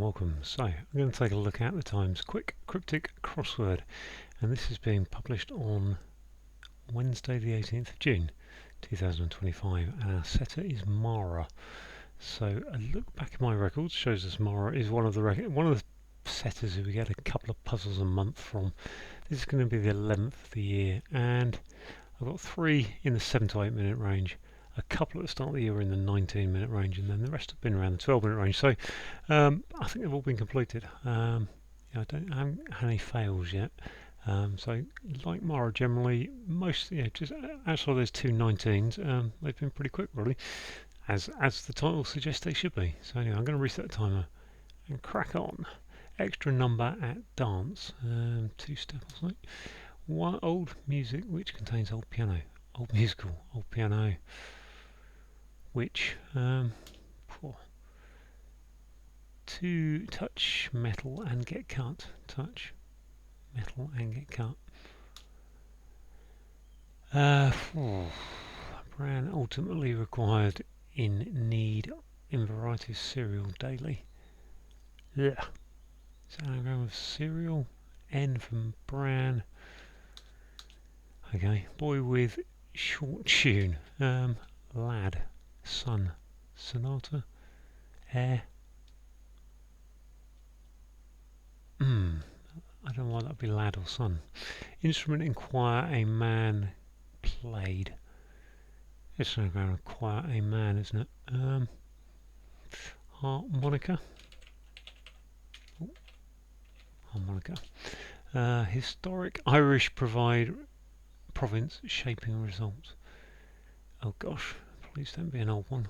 welcome. So, I'm going to take a look at the Times Quick Cryptic Crossword, and this is being published on Wednesday the 18th of June 2025, and our setter is Mara. So, a look back at my records shows us Mara is one of the setters who we get a couple of puzzles a month from. This is going to be the 11th of the year, and I've got 3 in the 7 to 8 minute range. A couple at the start of the year were in the 19-minute range, and then the rest have been around the 12-minute range. So I think they've all been completed. I haven't had any fails yet. So like Mara generally, most just outside of those 2 19s, they've been pretty quick really, as the title suggests they should be. So anyway, I'm going to reset the timer and crack on. Extra number at dance, 2 steps, I think. One old music which contains old piano, old musical, old piano. Which, to touch metal and get cut. Touch metal and get cut. Brand ultimately required in need in variety of cereal daily. Yeah. It's an anagram of cereal. N from Bran. Okay. Boy with short tune. Lad. Sun, sonata, air. I don't know why that'd be lad or son. Instrument in choir, a man played. It's not going to choir, a man, isn't it? Harmonica. Oh, harmonica. Historic Irish province shaping results. Oh gosh. Please don't be an old one.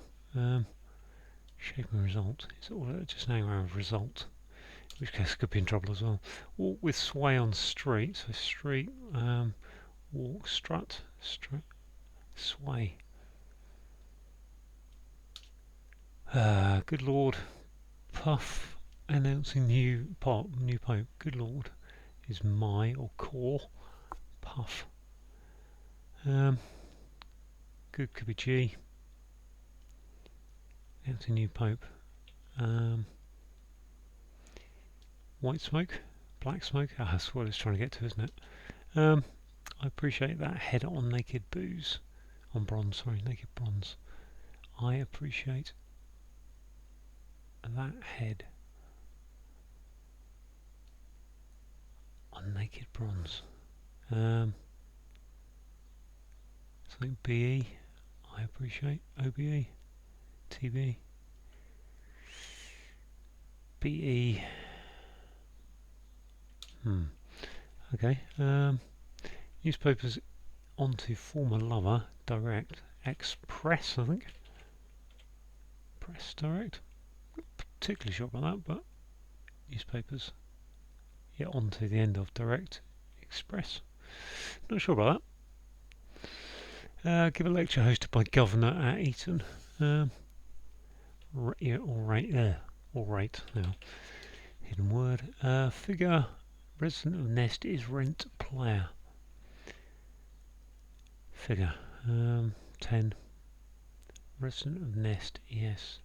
Shaping result. It's all just an around result. In which case could be in trouble as well. Walk with sway on street. So street, walk, strut, sway. Good Lord. Puff announcing new pope. Good Lord is my or core. Puff. Good could be G. That's a new pope. White smoke, black smoke. That's what it's trying to get to, isn't it? I appreciate that head on naked booze, on bronze. Sorry, naked bronze. I appreciate that head on naked bronze. Something BE. I appreciate OBE. TV. BE. Okay. Newspapers onto former lover. Direct. Express, I think. Press direct. Not particularly sure about that, but newspapers. Yeah, onto the end of direct. Express. Not sure about that. Give a lecture hosted by Governor at Eton. Yeah, all right now. Hidden word. Figure. Resident of Nest is rent player. Figure. 10. Resident of Nest. Yes.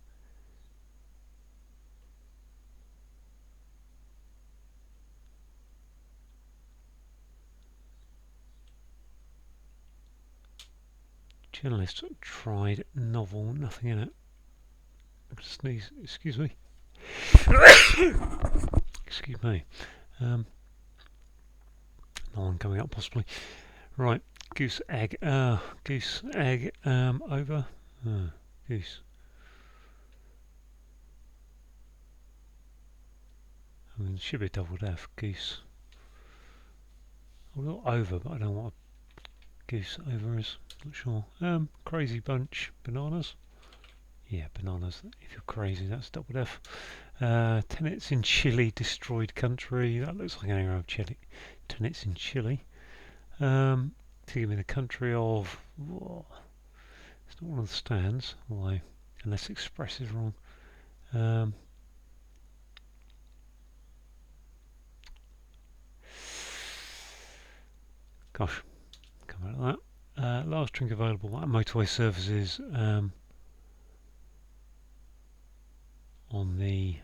Journalist tried novel. Nothing in it. Sneeze. Excuse me. Excuse me. No one coming up possibly. Right. Goose egg. Goose egg. Over. Goose. I mean, it should be double F. Goose. I've got over, but I don't know what a goose over is. Not sure. Crazy bunch. Bananas. Yeah, bananas. If you're crazy, that's double F. Tenets in Chile, destroyed country. That looks like an area of Chile. Tenets in Chile. To give me the country of. Whoa, it's not one of the stands, although unless Express is wrong. Gosh, come out of that. Last drink available at motorway services. On the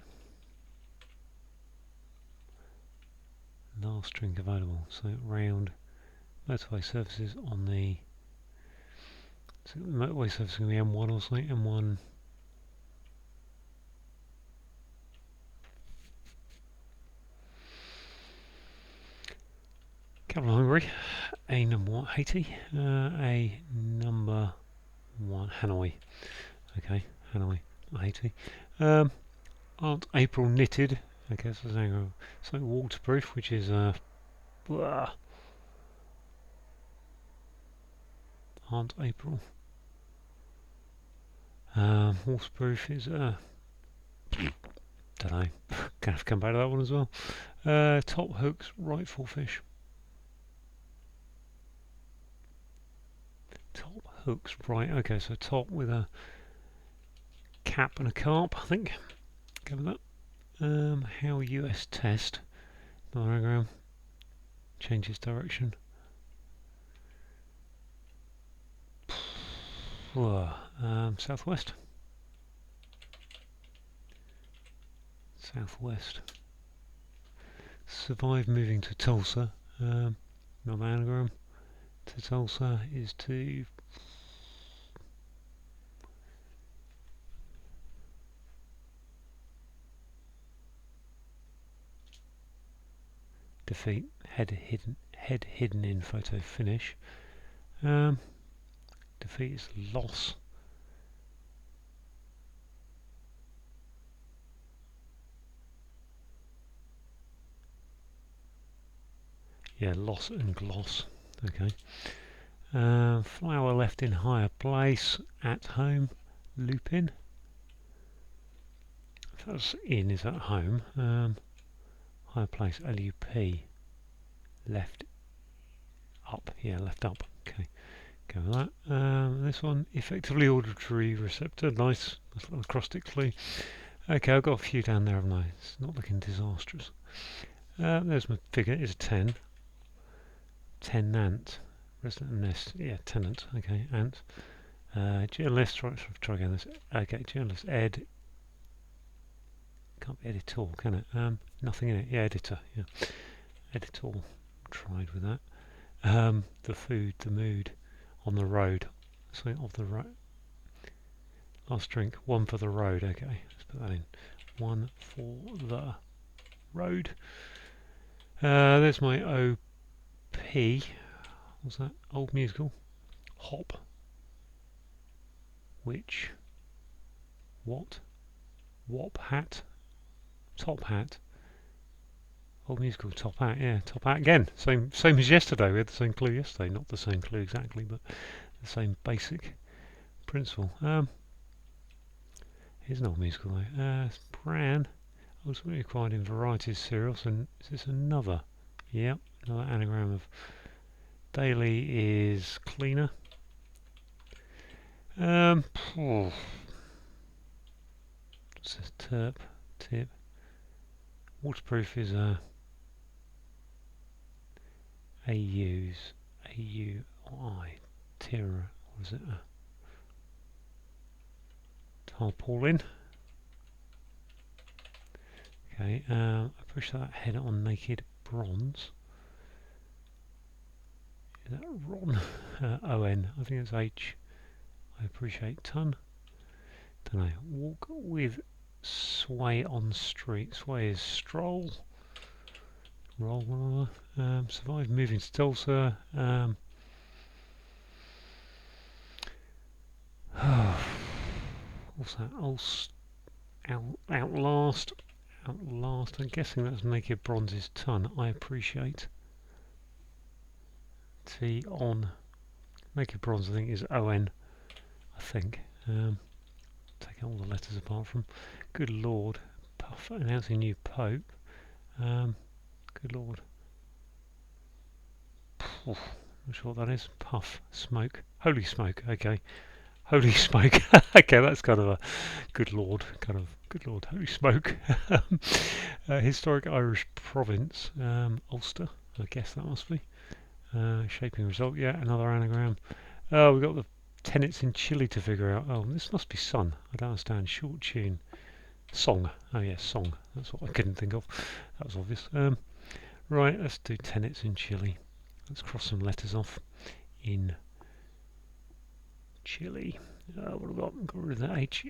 last string available. So round motorway surfaces on the, so the motorway surface is going to be M1 or something, M1. Capital Hungary, A number 1 Haiti, A number 1 Hanoi. Okay, Hanoi, not Haiti. Aunt April knitted. Okay, so something waterproof, which is blah. Aunt April. Waterproof is don't know. Gonna have to come back to that one as well. Top hooks, rightful fish. Top hooks, right? Okay, so top with a cap and a carp, I think. Go with that. How US test. Another anagram. Changes direction. Southwest. Southwest. Survive moving to Tulsa. Another anagram. To Tulsa is to defeat. Head hidden in photo finish. Defeat is loss. Yeah, loss and gloss. Okay. Flower left in higher place. At home. Loop in. If that's in, is at home. Higher place. LUP. Left up. Yeah, left up. Okay. Go with that. This one, effectively auditory receptor. Nice. That's a little acrostic clue. Okay, I've got a few down there, haven't I? It's not looking disastrous. There's my figure. It's a 10. Tenant. Resident nest. Yeah, tenant. Okay, ant. Journalist. Try again. This. Okay, journalist. Ed. Can't be editor, can it? Nothing in it. Yeah, editor. Yeah, editor. Tried with that. The food. The mood. On the road. Something of the road. Last drink. One for the road. Okay, let's put that in. One for the road. There's my OP. What's that? Old musical. Hop. Which. What? Wop hat. Top hat. Old musical. Top hat. Yeah, top hat again. Same as yesterday. We had the same clue yesterday. Not the same clue exactly, but the same basic principle. Here's an old musical though. Bran. Ultimately acquired in varieties cereals. And is this another? Yep, another anagram of daily is cleaner. What's this? Tip. Waterproof is AUI. Terror. What is it? Tarpaulin. Okay, I push that head on naked bronze. Is that Ron? ON. I think it's H. I appreciate ton. Don't know. Walk with sway on street. Sway is stroll. Roll. Survive moving to Tulsa. What's that? Outlast. I'm guessing that's naked bronze's ton. I appreciate. T on. Naked bronze I think is ON. I think. Take all the letters apart from. Good Lord. Puff announcing new Pope. Good Lord. Not sure what that is. Puff. Smoke. Holy smoke. Okay. Holy smoke. Okay, that's kind of a good Lord. Good Lord. Holy smoke. Historic Irish province. Ulster. I guess that must be. Shaping result. Yeah, another anagram. Oh, we've got the tenets in Chile to figure out. Oh, this must be sun. I don't understand. Short tune. Song. Oh, yes, song. That's what I couldn't think of. That was obvious. Right, let's do tenets in Chile. Let's cross some letters off. In Chile. What have I got? Got rid of the H.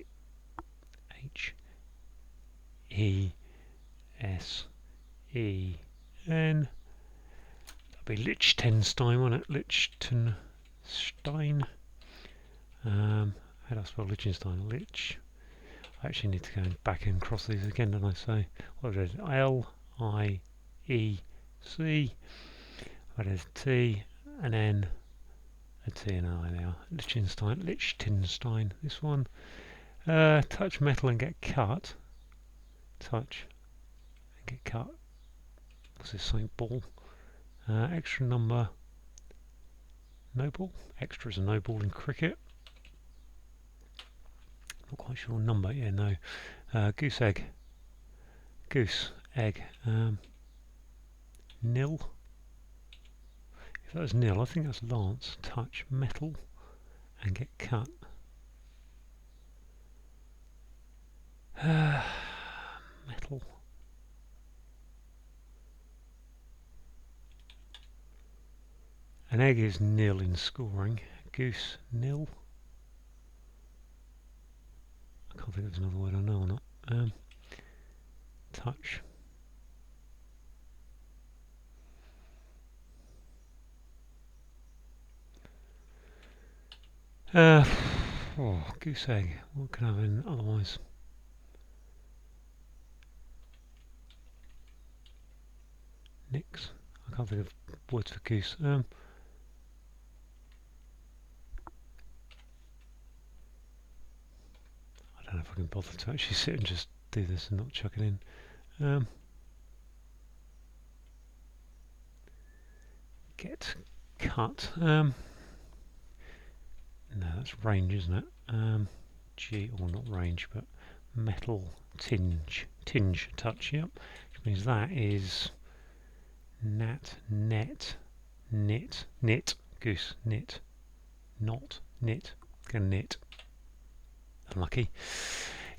H. E. S. E. N. That'd be Liechtenstein, wouldn't it? Liechtenstein. How do I spell Liechtenstein? I actually need to go back and cross these again, don't I? So, what is it? L-I-E-C. What is T? An N. A T and an I there. Liechtenstein. This one. Touch metal and get cut. Touch and get cut. What's this? Something ball. Extra number. No ball. Extra is a no ball in cricket. Not quite sure number. Yeah, no. Goose egg. Goose egg. Nil. If that was nil, I think that's lance. Touch metal and get cut. Metal. An egg is nil in scoring. Goose nil. I can't think of another word I know or not. Touch. Goose egg. What can I have in otherwise? Nix. I can't think of words for goose. I don't know if I can bother to actually sit and just do this and not chuck it in. Get cut. No, that's range, isn't it? G, or not range, but metal tinge. Touch, yep. Which means that is net, goose, knit, not, knit, gonna knit. Unlucky.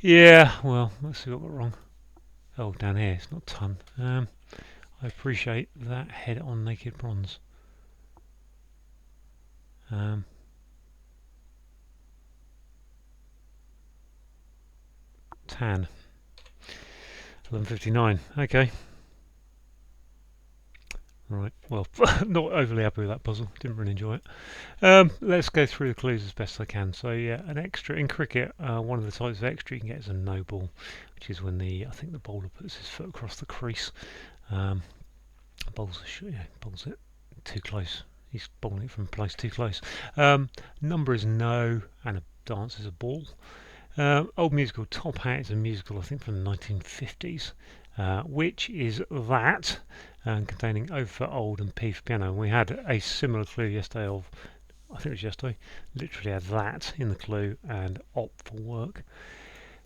Yeah, well, let's see what got wrong. Oh, down here, it's not ton. I appreciate that head on naked bronze. Tan. 11:59. Okay. Right. Well, not overly happy with that puzzle. Didn't really enjoy it. Let's go through the clues as best I can. So yeah, an extra in cricket. One of the types of extra you can get is a no ball, which is when I think the bowler puts his foot across the crease. Bowls it too close. He's bowling it from place too close. Number is no, and a dance is a ball. Old musical, Top Hat is a musical, I think, from the 1950s, which is that, containing O for old and P for piano. And we had a similar clue yesterday I think it was yesterday, literally had that in the clue, and op for work.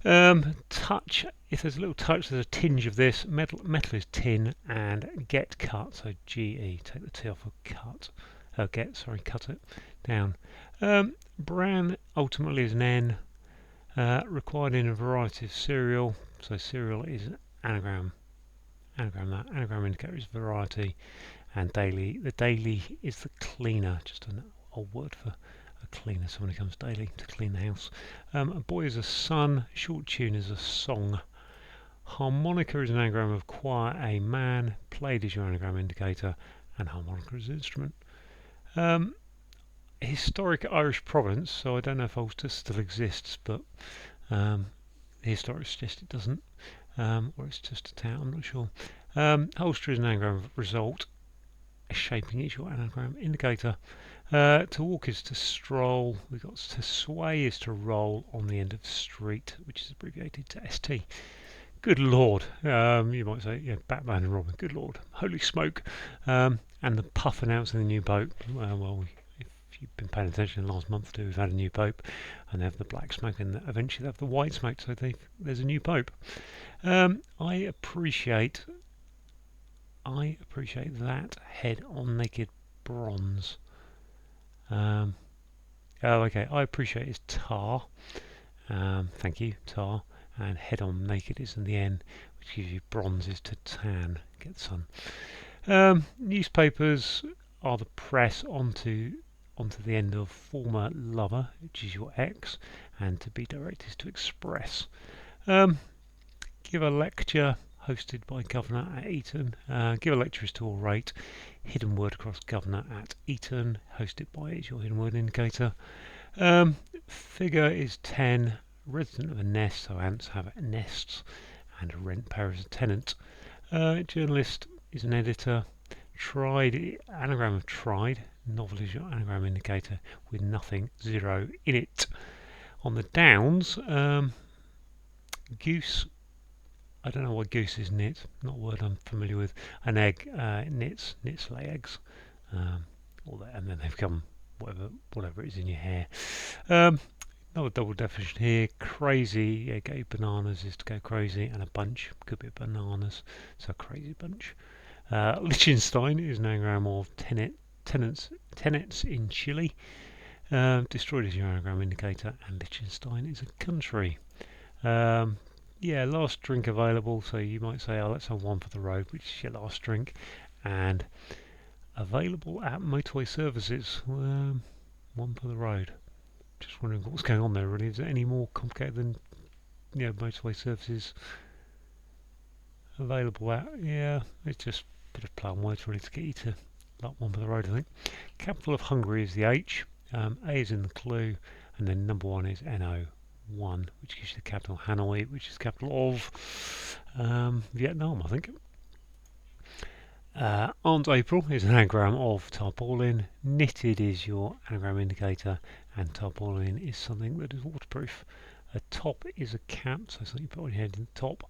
Touch, if there's a little touch, there's a tinge of this. Metal is tin, and get cut, so GE, take the T off of cut. Cut it down. Bran ultimately is an N. Required in a variety of cereal, so cereal is an anagram. Anagram indicator is variety, and daily. The daily is the cleaner, just an old word for a cleaner, someone who comes daily to clean the house. A boy is a son, short tune is a song. Harmonica is an anagram of choir, a man. Played is your anagram indicator, and harmonica is an instrument. Historic Irish province, so I don't know if Ulster still exists, but the historic suggests it doesn't, or it's just a town, I'm not sure. Ulster is an anagram of result, shaping is your anagram indicator. To walk is to stroll, we've got to sway is to roll on the end of street, which is abbreviated to ST. Good Lord, you might say, yeah, Batman and Robin, good Lord, holy smoke. And the Puff announcing the new boat, if you've been paying attention last month or two, we've had a new pope, and they have the black smoke, and eventually they have the white smoke, so there's a new pope. I appreciate that head on naked bronze. Okay, I appreciate is tar. Thank you, tar. And head on naked is in the N, which gives you bronze is to tan, get the sun. Newspapers are the press onto the end of former lover, which is your ex, and to be direct is to express. Um, Give a lecture hosted by Governor at Eton. Give a lecture is to orate. Hidden word across Governor at Eton, hosted by is your hidden word indicator. Figure is 10. Resident of a nest, so ants have nests, and a rent payer is a tenant. Journalist is an editor. Tried, anagram of tried. Novel is your anagram indicator with nothing, 0 in it. On the downs, goose. I don't know why goose is knit, not a word I'm familiar with. An egg, knits lay eggs. And then they become whatever it is in your hair. Another double definition here. Crazy, yeah, go bananas is to go crazy, and a bunch could be bananas, so a crazy bunch. Liechtenstein is an anagram of tenets in Chile. Destroyed is your anagram indicator, and Liechtenstein is a country. Yeah, last drink available, so you might say, oh, let's have one for the road, which is your last drink, and available at motorway services, one for the road. Just wondering what's going on there, really. Is it any more complicated than, motorway services available at? Yeah, it's just a bit of play on words, really, to get you to that one for the road, I think. Capital of Hungary is the H, A is in the clue, and then number 1 is NO1, which gives you the capital Hanoi, which is the capital of Vietnam, I think. Aunt April is an anagram of tarpaulin. Knitted is your anagram indicator, and tarpaulin is something that is waterproof. A top is a cap, so something you put on your head in the top.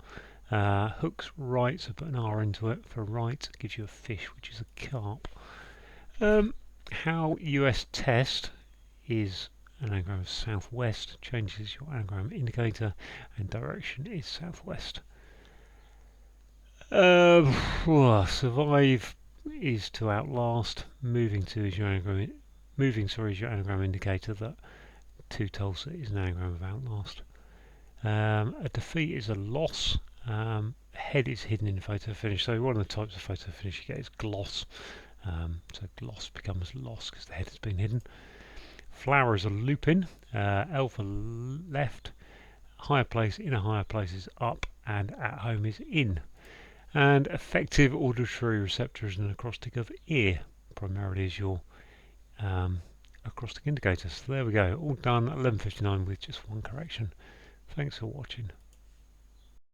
Hooks right, so put an R into it for right, gives you a fish, which is a carp. How US test is an anagram of southwest, changes your anagram indicator, and direction is southwest. Survive is to outlast. Moving is your anagram indicator that to Tulsa is an anagram of outlast. A defeat is a loss. Head is hidden in photo finish. So one of the types of photo finish you get is gloss. So gloss becomes loss because the head has been hidden. Flower is a lupin. L for left. Higher place, in a higher place is up, and at home is in. And effective auditory receptor is an acrostic of ear, primarily is your acrostic indicator. So there we go, all done at 11:59 with just one correction. Thanks for watching.